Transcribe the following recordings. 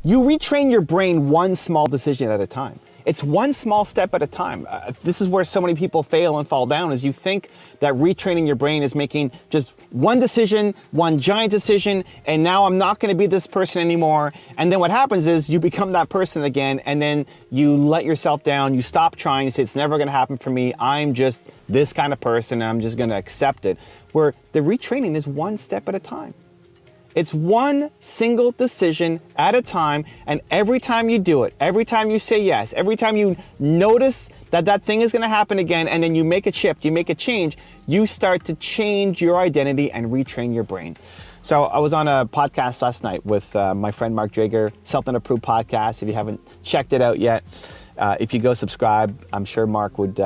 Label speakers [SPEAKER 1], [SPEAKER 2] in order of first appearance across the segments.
[SPEAKER 1] You retrain your brain one small decision at a time. It's one small step at a time. This is where so many people fail and fall down, is you think that retraining your brain is making just one decision, one giant decision, and now I'm not gonna be this person anymore. And then what happens is you become that person again, and then you let yourself down, you stop trying, you say, it's never gonna happen for me, I'm just this kind of person, and I'm just gonna accept it. Where the retraining is one step at a time. It's one single decision at a time, and every time you do it, every time you say yes, every time you notice that that thing is gonna happen again, and then you make a shift, you make a change, you start to change your identity and retrain your brain. So I was on a podcast last night with my friend Mark Drager, Something Approved podcast. If you haven't checked it out yet, if you go subscribe, I'm sure Mark would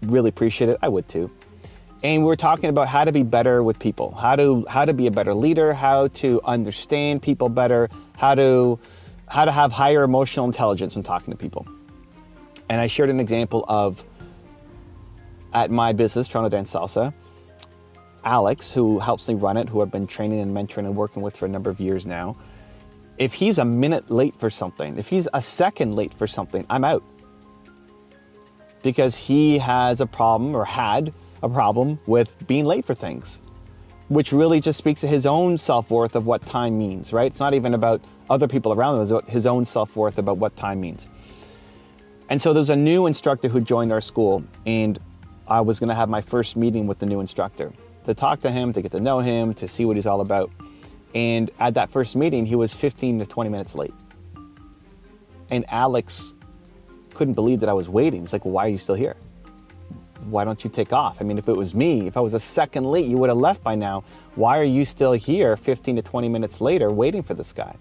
[SPEAKER 1] really appreciate it. I would too. And we're talking about how to be better with people, how to be a better leader, how to understand people better, how to have higher emotional intelligence when talking to people. And I shared an example of, at my business, Toronto Dance Salsa, Alex, who helps me run it, who I've been training and mentoring and working with for a number of years now. If he's a minute late for something, if he's a second late for something, I'm out. Because he has a problem, or had a problem with being late for things, which really just speaks to his own self-worth of what time means, right? It's not even about other people around him, it's about his own self-worth about what time means. And so there's a new instructor who joined our school, and I was gonna have my first meeting with the new instructor to talk to him, to get to know him, to see what he's all about. And at that first meeting, he was 15 to 20 minutes late. And Alex couldn't believe that I was waiting. It's like, well, why are you still here? Why don't you take off? I mean, if it was me, if I was a second late, you would have left by now. Why are you still here 15 to 20 minutes later waiting for this guy?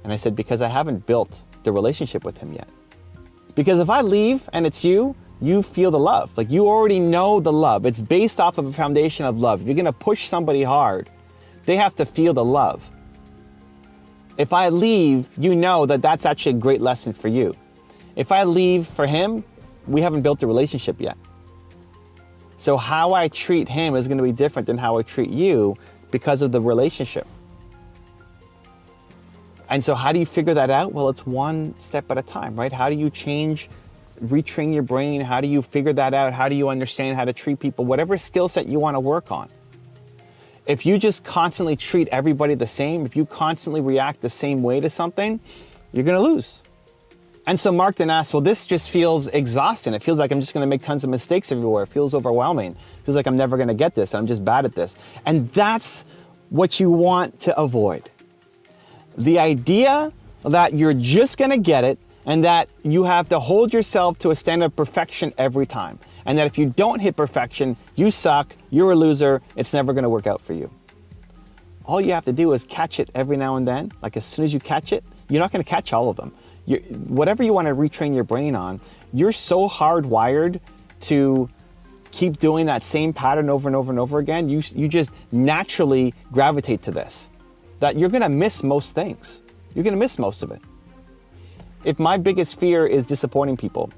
[SPEAKER 1] And I said, because I haven't built the relationship with him yet. Because if I leave and it's you, you feel the love. Like, you already know the love. It's based off of a foundation of love. If you're gonna push somebody hard, they have to feel the love. If I leave, you know that that's actually a great lesson for you. If I leave for him, we haven't built a relationship yet. So how I treat him is going to be different than how I treat you because of the relationship. And so how do you figure that out? Well, it's one step at a time, right? How do you retrain your brain? How do you figure that out? How do you understand how to treat people? Whatever skill set you want to work on. If you just constantly treat everybody the same, if you constantly react the same way to something, you're going to lose. And so Mark then asked, well, this just feels exhausting. It feels like I'm just gonna make tons of mistakes everywhere. It feels overwhelming. It feels like I'm never gonna get this. I'm just bad at this. And that's what you want to avoid. The idea that you're just gonna get it, and that you have to hold yourself to a standard of perfection every time. And that if you don't hit perfection, you suck, you're a loser, it's never gonna work out for you. All you have to do is catch it every now and then. Like, as soon as you catch it, you're not gonna catch all of them. Whatever you want to retrain your brain on, you're so hardwired to keep doing that same pattern over and over and over again. You just naturally gravitate to this, that you're going to miss most things. You're going to miss most of it. If my biggest fear is disappointing people,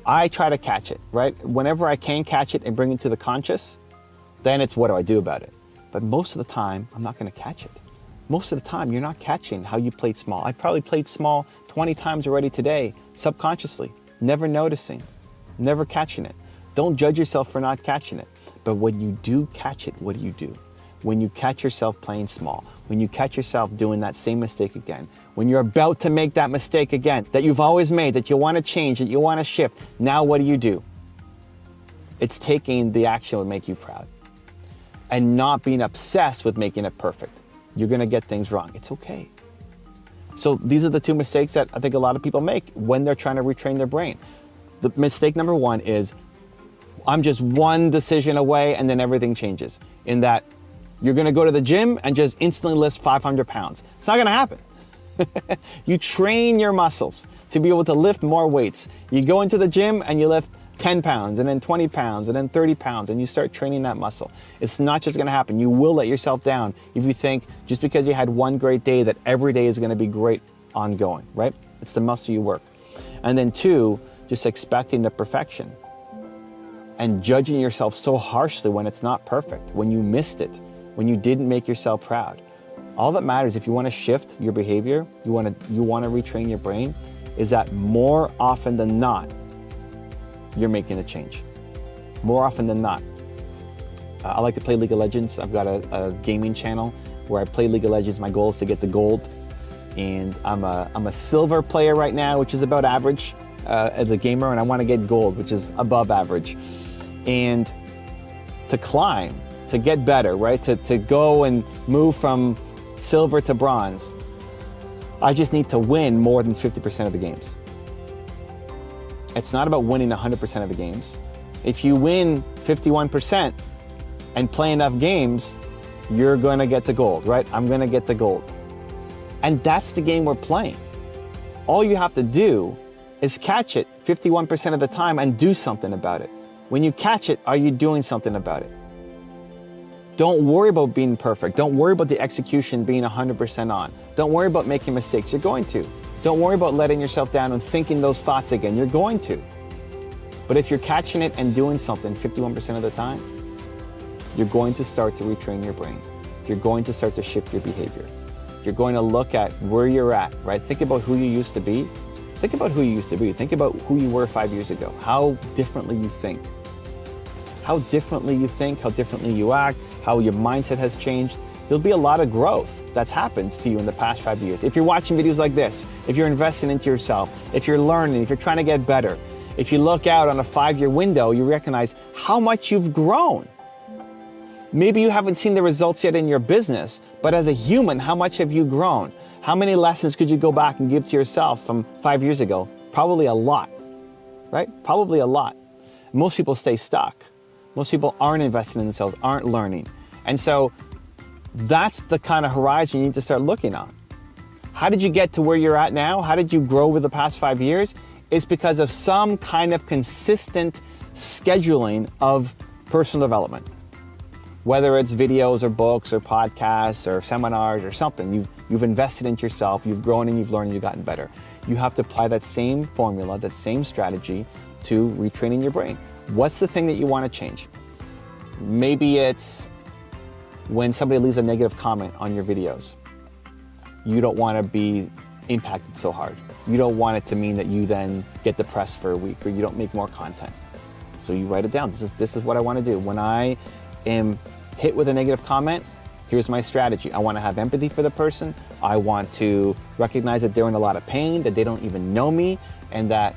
[SPEAKER 1] I try to catch it, right? Whenever I can catch it and bring it to the conscious, then it's what do I do about it? But most of the time, I'm not going to catch it. Most of the time, you're not catching how you played small. I probably played small 20 times already today, subconsciously, never noticing, never catching it. Don't judge yourself for not catching it. But when you do catch it, what do? When you catch yourself playing small, when you catch yourself doing that same mistake again, when you're about to make that mistake again, that you've always made, that you want to change, that you want to shift, now what do? It's taking the action that would make you proud and not being obsessed with making it perfect. You're going to get things wrong. It's okay. So these are the two mistakes that I think a lot of people make when they're trying to retrain their brain. The mistake number one is, I'm just one decision away and then everything changes. In that you're going to go to the gym and just instantly lift 500 pounds. It's not going to happen. You train your muscles to be able to lift more weights. You go into the gym and you lift 10 pounds and then 20 pounds and then 30 pounds and you start training that muscle. It's not just gonna happen. You will let yourself down if you think just because you had one great day that every day is gonna be great ongoing, right? It's the muscle you work. And then two, just expecting the perfection and judging yourself so harshly when it's not perfect, when you missed it, when you didn't make yourself proud. All that matters if you want to shift your behavior, you want to retrain your brain, is that more often than not, you're making a change. More often than not. I like to play League of Legends. I've got a gaming channel where I play League of Legends. My goal is to get the gold. And I'm a silver player right now, which is about average as a gamer, and I want to get gold, which is above average. And to climb, to get better, right? To go and move from silver to bronze, I just need to win more than 50% of the games. It's not about winning 100% of the games. If you win 51% and play enough games, you're going to get the gold, right? I'm going to get the gold. And that's the game we're playing. All you have to do is catch it 51% of the time and do something about it. When you catch it, are you doing something about it? Don't worry about being perfect. Don't worry about the execution being 100% on. Don't worry about making mistakes. You're going to. Don't worry about letting yourself down and thinking those thoughts again. You're going to. But if you're catching it and doing something 51% of the time, you're going to start to retrain your brain. You're going to start to shift your behavior. You're going to look at where you're at, right? Think about who you used to be. Think about who you used to be. Think about who you were 5 years ago. How differently you think. How differently you think, how differently you act, how your mindset has changed. There'll be a lot of growth that's happened to you in the past 5 years. If you're watching videos like this, if you're investing into yourself, if you're learning, if you're trying to get better, if you look out on a 5-year window, you recognize how much you've grown. Maybe you haven't seen the results yet in your business, but as a human, how much have you grown? How many lessons could you go back and give to yourself from 5 years ago? Probably a lot, right? Probably a lot. Most people stay stuck. Most people aren't investing in themselves, aren't learning. And so that's the kind of horizon you need to start looking on. How did you get to where you're at now? How did you grow over the past 5 years? It's because of some kind of consistent scheduling of personal development. Whether it's videos or books or podcasts or seminars or something, you've invested into yourself, you've grown and you've learned and you've gotten better. You have to apply that same formula, that same strategy to retraining your brain. What's the thing that you want to change? Maybe it's when somebody leaves a negative comment on your videos. You don't want to be impacted so hard. You don't want it to mean that you then get depressed for a week or you don't make more content. So you write it down. This is what I want to do. When I am hit with a negative comment, here's my strategy. I want to have empathy for the person. I want to recognize that they're in a lot of pain, that they don't even know me, and that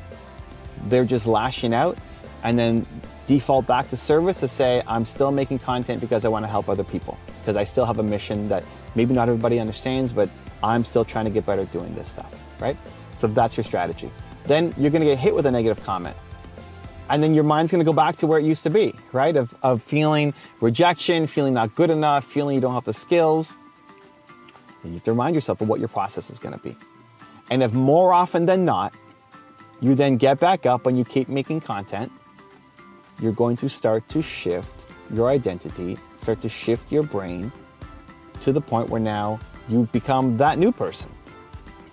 [SPEAKER 1] they're just lashing out, and then default back to service to say, I'm still making content because I want to help other people, because I still have a mission that maybe not everybody understands, but I'm still trying to get better at doing this stuff, right? So that's your strategy. Then you're going to get hit with a negative comment. And then your mind's going to go back to where it used to be, right? Of feeling rejection, feeling not good enough, feeling you don't have the skills. And you have to remind yourself of what your process is going to be. And if more often than not, you then get back up and you keep making content, you're going to start to shift your identity, start to shift your brain to the point where now you become that new person.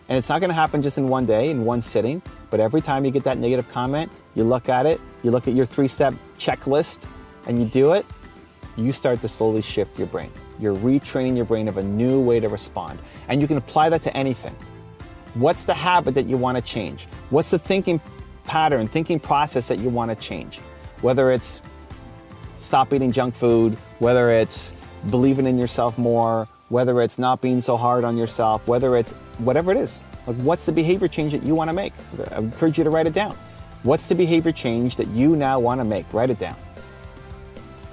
[SPEAKER 1] And it's not going to happen just in one day, in one sitting, but every time you get that negative comment, you look at it, you look at your 3-step checklist, and you do it, you start to slowly shift your brain. You're retraining your brain of a new way to respond. And you can apply that to anything. What's the habit that you want to change? What's the thinking pattern, thinking process that you want to change? Whether it's stop eating junk food, whether it's believing in yourself more, whether it's not being so hard on yourself, whether it's whatever it is. Like, what's the behavior change that you want to make? I encourage you to write it down. What's the behavior change that you now want to make? Write it down.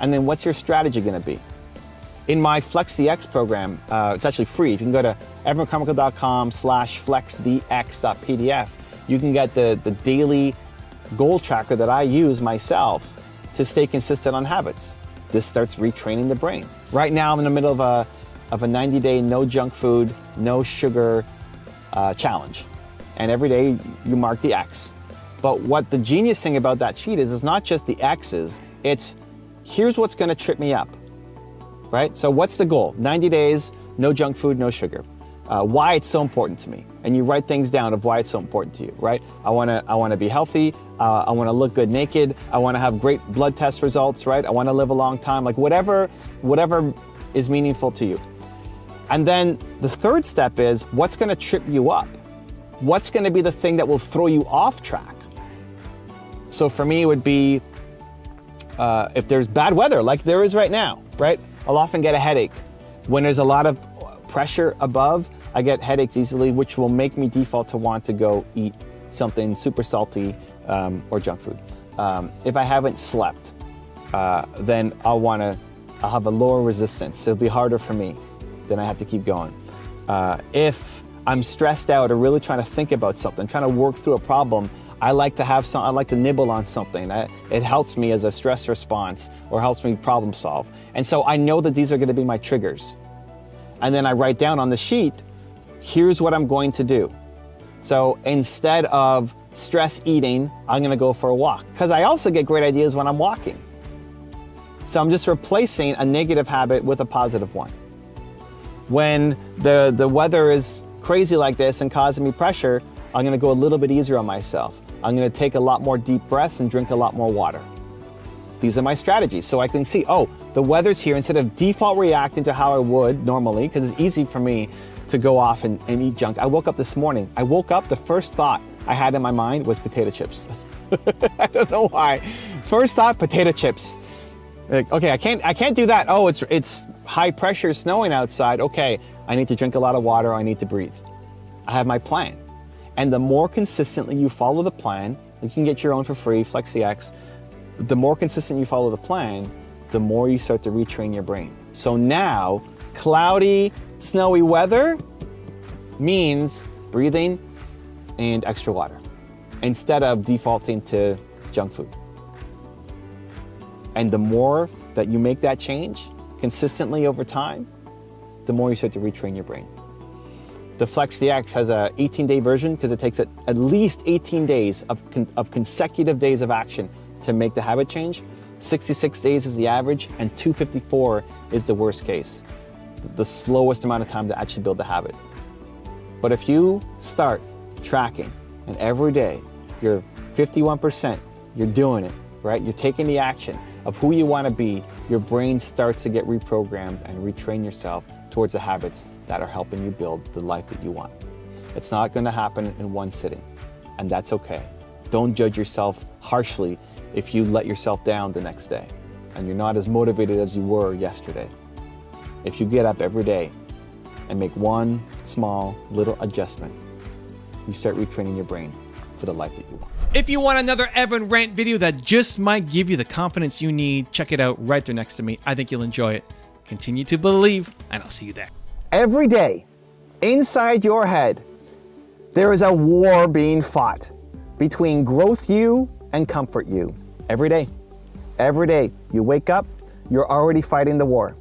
[SPEAKER 1] And then what's your strategy going to be? In my Flex the X program, it's actually free. You can go to evernotecarmichael.com/flexdx.pdf. You can get the daily goal tracker that I use myself to stay consistent on habits. This starts retraining the brain. Right now I'm in the middle of a 90-day no junk food, no sugar challenge. And every day you mark the X. But what the genius thing about that sheet is, it's not just the X's, it's here's what's going to trip me up, right? So what's the goal? 90 days, no junk food, no sugar. Why it's so important to me. And you write things down of why it's so important to you, right? I want to be healthy. I want to look good naked. I want to have great blood test results, right? I want to live a long time. Like whatever is meaningful to you. And then the third step is, what's going to trip you up? What's going to be the thing that will throw you off track? So for me, it would be if there's bad weather, like there is right now, right? I'll often get a headache. When there's a lot of pressure above, I get headaches easily, which will make me default to want to go eat something super salty or junk food. If I haven't slept, then I'll have a lower resistance. It'll be harder for me. Then I have to keep going. If I'm stressed out or really trying to think about something, trying to work through a problem, I like to nibble on something. It helps me as a stress response or helps me problem solve. And so I know that these are going to be my triggers. And then I write down on the sheet, here's what I'm going to do. So instead of stress eating, I'm going to go for a walk, because I also get great ideas when I'm walking. So I'm just replacing a negative habit with a positive one. When the weather is crazy like this and causing me pressure, I'm going to go a little bit easier on myself. I'm going to take a lot more deep breaths and drink a lot more water. These are my strategies. So I can see, oh, the weather's here. Instead of default reacting to how I would normally, because it's easy for me to go off and eat junk. I woke up this morning. The first thought I had in my mind was potato chips. I don't know why. First thought, potato chips. Like, okay, I can't do that. Oh, it's high pressure, snowing outside. Okay, I need to drink a lot of water. I need to breathe. I have my plan. And the more consistently you follow the plan, you can get your own for free, FlexiX. The more consistent you follow the plan, the more you start to retrain your brain. So now, cloudy, snowy weather means breathing and extra water instead of defaulting to junk food. And the more that you make that change consistently over time, the more you start to retrain your brain. The FlexiX has a 18-day version because it takes at least 18 days of consecutive days of action to make the habit change. 66 days is the average, and 254 is the worst case, the slowest amount of time to actually build the habit. But if you start tracking, and every day you're 51%, you're doing it, right? You're taking the action of who you want to be, your brain starts to get reprogrammed and retrain yourself towards the habits that are helping you build the life that you want. It's not going to happen in one sitting, and that's okay. Don't judge yourself harshly if you let yourself down the next day and you're not as motivated as you were yesterday. If you get up every day and make one small little adjustment, you start retraining your brain for the life that you want.
[SPEAKER 2] If you want another Evan rant video that just might give you the confidence you need, check it out right there next to me. I think you'll enjoy it. Continue to believe, and I'll see you there.
[SPEAKER 1] Every day, inside your head, there is a war being fought between growth you and comfort you. Every day, you wake up, you're already fighting the war.